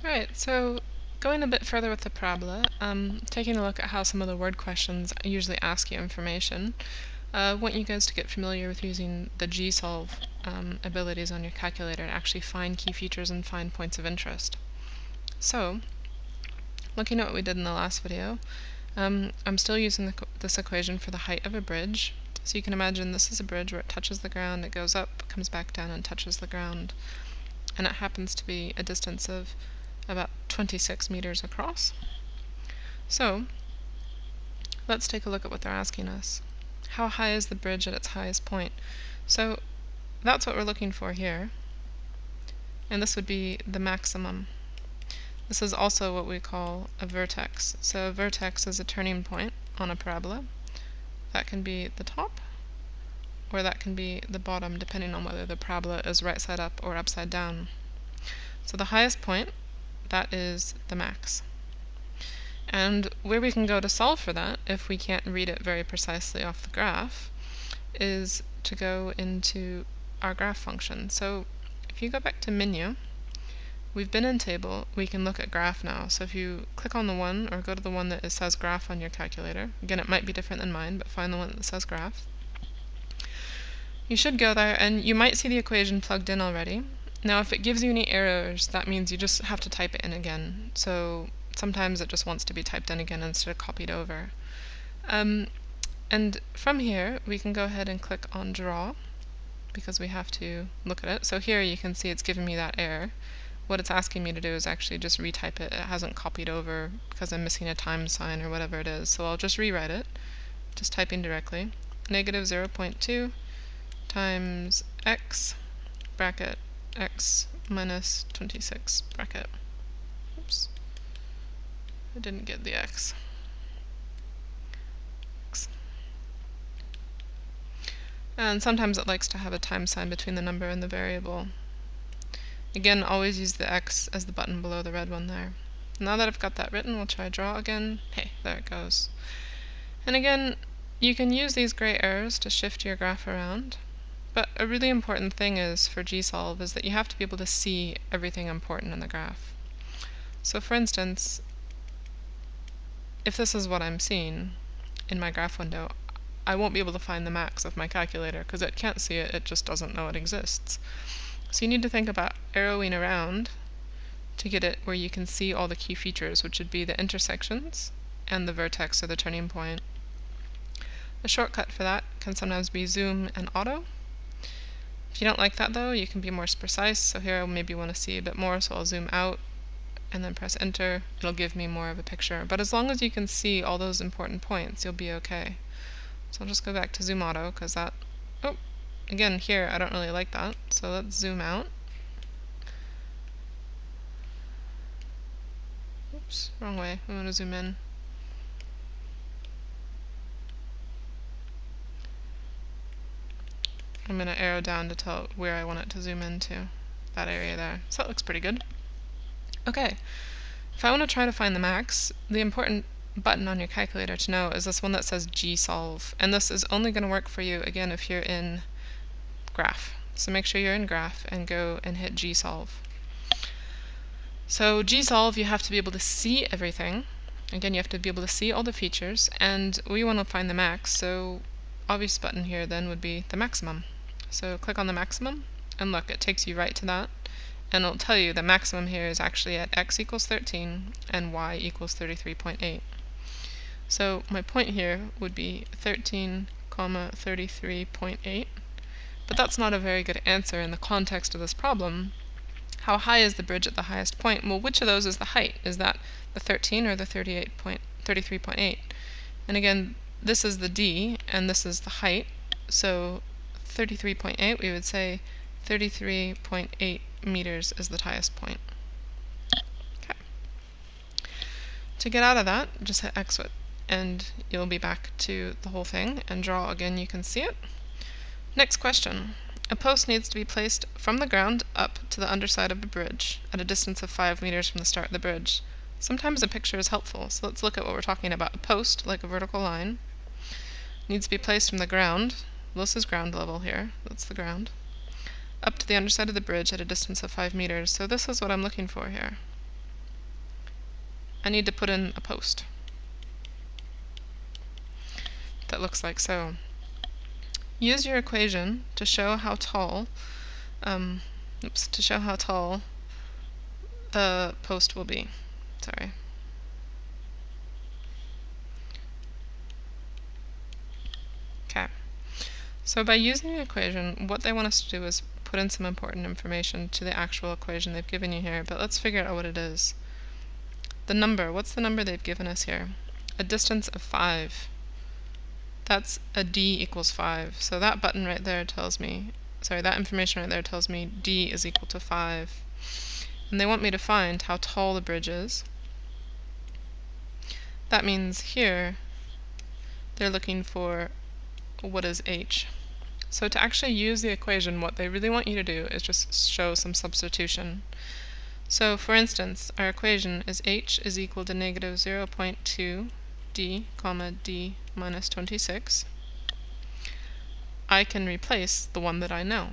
Right, so going a bit further with the parabola, taking a look at how some of the word questions usually ask you information, I want you guys to get familiar with using the GSolve abilities on your calculator to actually find key features and find points of interest. So, looking at what we did in the last video, I'm still using this equation for the height of a bridge. So you can imagine this is a bridge where it touches the ground, it goes up, comes back down and touches the ground. And it happens to be a distance of about 26 meters across. So let's take a look at what they're asking us. How high is the bridge at its highest point? So that's what we're looking for here. And this would be the maximum. This is also what we call a vertex. So a vertex is a turning point on a parabola. That can be the top, or that can be the bottom, depending on whether the parabola is right side up or upside down. So the highest point, that is the max. And where we can go to solve for that, if we can't read it very precisely off the graph, is to go into our graph function. So if you go back to menu, we've been in table, we can look at graph now. So if you click on the one, or go to the one that says graph on your calculator, again it might be different than mine, but find the one that says graph. You should go there and you might see the equation plugged in already. Now if it gives you any errors, that means you just have to type it in again. So sometimes it just wants to be typed in again instead of copied over. And from here we can go ahead and click on draw because we have to look at it. So here you can see it's giving me that error. What it's asking me to do is actually just retype it. It hasn't copied over because I'm missing a time sign or whatever it is. So I'll just rewrite it, just typing directly. Negative 0.2 times x bracket x minus 26 bracket. Oops, I didn't get the x. And sometimes it likes to have a time sign between the number and the variable. Again, always use the x as the button below the red one there. Now that I've got that written, we'll try draw again. Hey, there it goes. And again, you can use these gray arrows to shift your graph around. But a really important thing is for GSolve is that you have to be able to see everything important in the graph. So for instance, if this is what I'm seeing in my graph window, I won't be able to find the max of my calculator because it can't see it, it just doesn't know it exists. So you need to think about arrowing around to get it where you can see all the key features, which would be the intersections and the vertex or the turning point. A shortcut for that can sometimes be zoom and auto. If you don't like that though, you can be more precise. So here I maybe want to see a bit more, so I'll zoom out and then press enter. It'll give me more of a picture. But as long as you can see all those important points, you'll be okay. So I'll just go back to zoom auto because that, oh, again here I don't really like that. So let's zoom out. Oops, wrong way. I want to zoom in. I'm going to arrow down to tell where I want it to zoom into. That area there. So that looks pretty good. Okay, if I want to try to find the max, the important button on your calculator to know is this one that says GSolve. And this is only going to work for you, again, if you're in graph. So make sure you're in graph and go and hit GSolve. So GSolve, you have to be able to see everything. Again, you have to be able to see all the features, and we want to find the max, so obvious button here then would be the maximum. So click on the maximum, and look, it takes you right to that, and it'll tell you the maximum here is actually at x equals 13 and y equals 33.8. So my point here would be 13, 33.8, but that's not a very good answer in the context of this problem. How high is the bridge at the highest point? Well, which of those is the height? Is that the 13 or the 33.8? And again, this is the d, and this is the height. So 33.8, we would say 33.8 meters is the highest point. Okay. To get out of that, just hit exit, and you'll be back to the whole thing, and draw again, you can see it. Next question. A post needs to be placed from the ground up to the underside of a bridge at a distance of 5 meters from the start of the bridge. Sometimes a picture is helpful, so let's look at what we're talking about. A post, like a vertical line, needs to be placed from the ground. This is ground level here, that's the ground, up to the underside of the bridge at a distance of 5 meters. So this is what I'm looking for here. I need to put in a post that looks like so. Use your equation to show how tall the post will be. Sorry. Okay. So by using the equation, what they want us to do is put in some important information to the actual equation they've given you here, but let's figure out what it is. The number, what's the number they've given us here? A distance of 5. That's a d equals 5. So that button right there tells me, sorry, that information right there tells me d is equal to 5. And they want me to find how tall the bridge is. That means here they're looking for what is h. So to actually use the equation, what they really want you to do is just show some substitution. So for instance, our equation is h is equal to negative 0.2 d, comma d minus 26. I can replace the one that I know.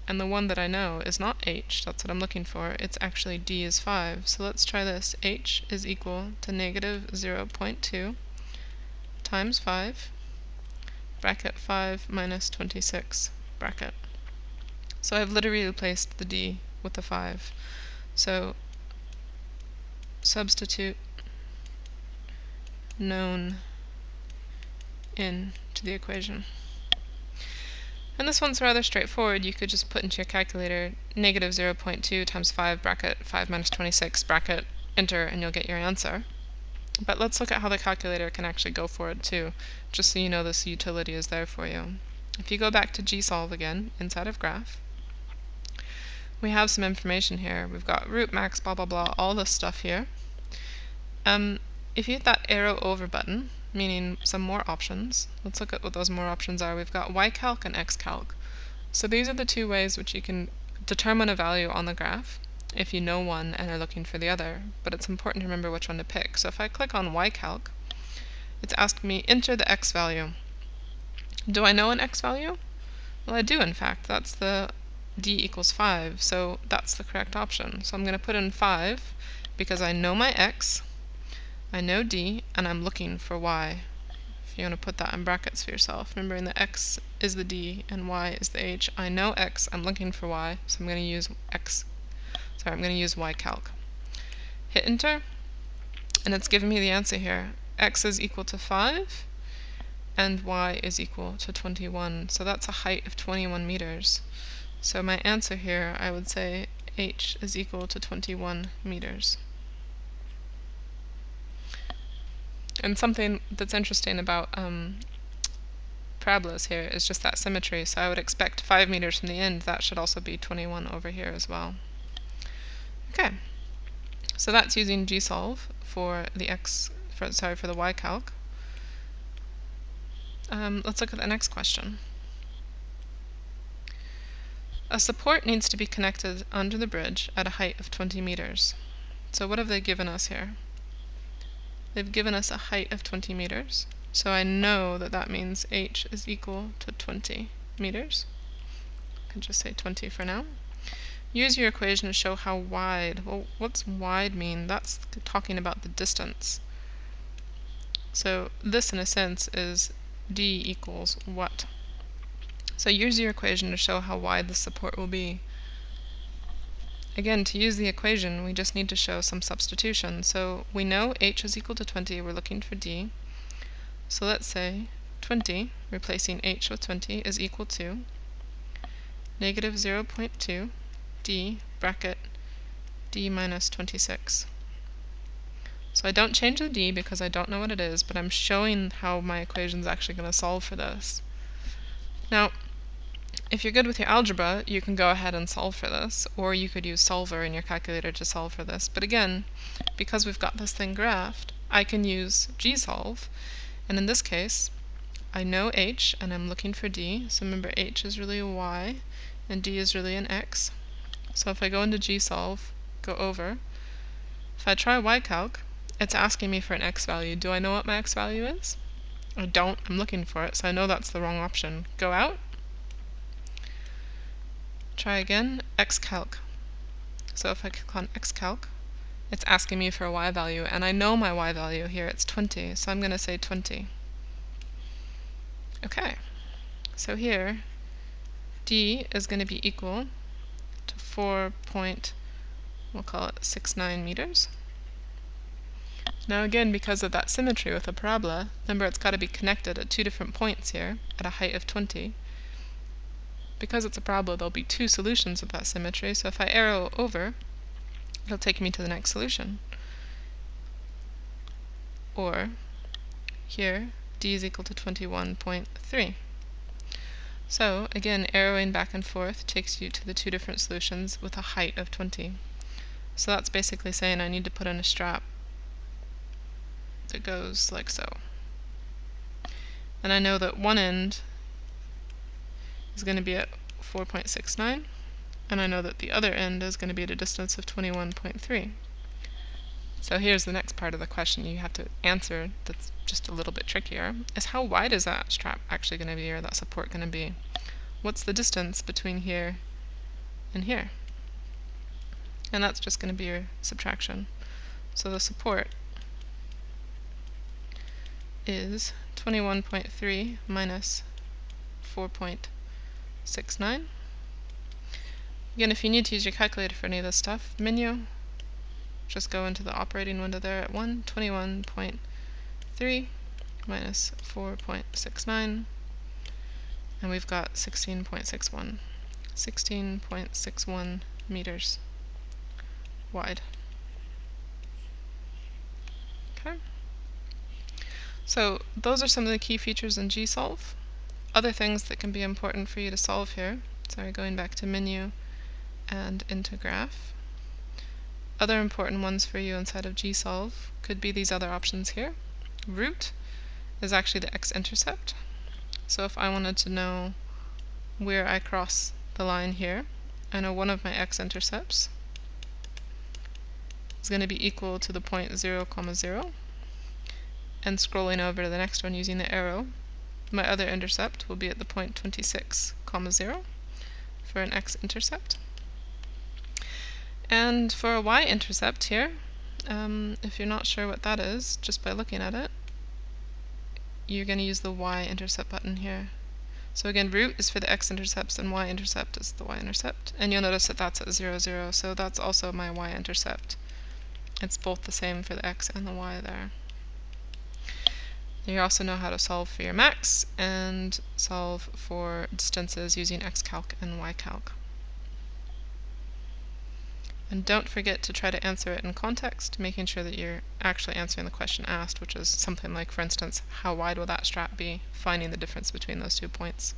And the one that I know is not h, that's what I'm looking for, it's actually d is 5. So let's try this. H is equal to negative 0.2 times 5, bracket 5 minus 26, bracket. So I've literally replaced the d with the 5. So substitute known into the equation. And this one's rather straightforward. You could just put into your calculator negative 0.2 times 5, bracket 5 minus 26, bracket, enter, and you'll get your answer. But let's look at how the calculator can actually go for it too, just so you know this utility is there for you. If you go back to gsolve again, inside of graph, we have some information here. We've got root, max, blah, blah, blah, all this stuff here. If you hit that arrow over button, meaning some more options, let's look at what those more options are. We've got Calc and X Calc. So these are the two ways which you can determine a value on the graph if you know one and are looking for the other, but it's important to remember which one to pick. So if I click on Calc, it's asking me enter the x value. Do I know an x value? Well, I do, in fact. That's the d equals 5, so that's the correct option. So I'm going to put in 5 because I know my x, I know d, and I'm looking for y. If you want to put that in brackets for yourself, remembering that x is the d and y is the h. I know x, I'm looking for y, so I'm going to use Calc. Hit enter, and it's giving me the answer here. X is equal to 5, and y is equal to 21. So that's a height of 21 meters. So my answer here, I would say h is equal to 21 meters. And something that's interesting about parabolas here is just that symmetry. So I would expect 5 meters from the end, that should also be 21 over here as well. Okay, so that's using gsolve for the for the y calc. Let's look at the next question. A support needs to be connected under the bridge at a height of 20 meters. So what have they given us here? They've given us a height of 20 meters. So I know that that means h is equal to 20 meters. I can just say 20 for now. Use your equation to show how wide. Well, what's wide mean? That's talking about the distance. So this, in a sense, is d equals what? So use your equation to show how wide the support will be. Again, to use the equation, we just need to show some substitution. So we know h is equal to 20. We're looking for d. So let's say 20, replacing h with 20, is equal to negative 0.2 d, bracket d minus 26. So I don't change the d because I don't know what it is, but I'm showing how my equation is actually going to solve for this. Now, if you're good with your algebra, you can go ahead and solve for this, or you could use solver in your calculator to solve for this. But again, because we've got this thing graphed, I can use gsolve, and in this case, I know h, and I'm looking for d. So remember, h is really a y, and d is really an x. So if I go into gsolve, go over, if I try ycalc, it's asking me for an x value. Do I know what my x value is? I don't. I'm looking for it, so I know that's the wrong option. Go out. Try again, xcalc. So if I click on xcalc, it's asking me for a y value, and I know my y value here, it's 20, so I'm going to say 20. Okay, so here d is going to be equal to 4.69 meters. Now again, because of that symmetry with a parabola, remember it's got to be connected at two different points here at a height of 20. Because it's a parabola, there'll be two solutions of that symmetry, so if I arrow over, it'll take me to the next solution. Or here, d is equal to 21.3. So again, arrowing back and forth takes you to the two different solutions with a height of 20. So that's basically saying I need to put in a strap that goes like so. And I know that one end is going to be at 4.69, and I know that the other end is going to be at a distance of 21.3. So here's the next part of the question you have to answer that's just a little bit trickier, is how wide is that strap actually going to be, or that support going to be? What's the distance between here and here? And that's just going to be your subtraction. So the support is 21.3 minus 4.69. Again, if you need to use your calculator for any of this stuff, menu, just go into the operating window there at 21.3 minus 4.69, and we've got 16.61 meters wide. Okay. So those are some of the key features in GSolve. Other things that can be important for you to solve here, sorry, going back to menu and into graph. Other important ones for you inside of GSolve could be these other options here. Root is actually the X Intercept. So if I wanted to know where I cross the line here, I know one of my X intercepts is going to be equal to the point 0, 0, and scrolling over to the next one using the arrow, my other intercept will be at the point 26, 0 for an X intercept. And for a Y intercept here, if you're not sure what that is, just by looking at it, you're going to use the Y intercept button here. So again, root is for the X intercepts and Y intercept is the Y intercept. And you'll notice that that's at 0, 0, so that's also my Y intercept. It's both the same for the X and the Y there. You also know how to solve for your max and solve for distances using X Calc and Y Calc. And don't forget to try to answer it in context, making sure that you're actually answering the question asked, which is something like, for instance, how wide will that strap be, finding the difference between those 2 points.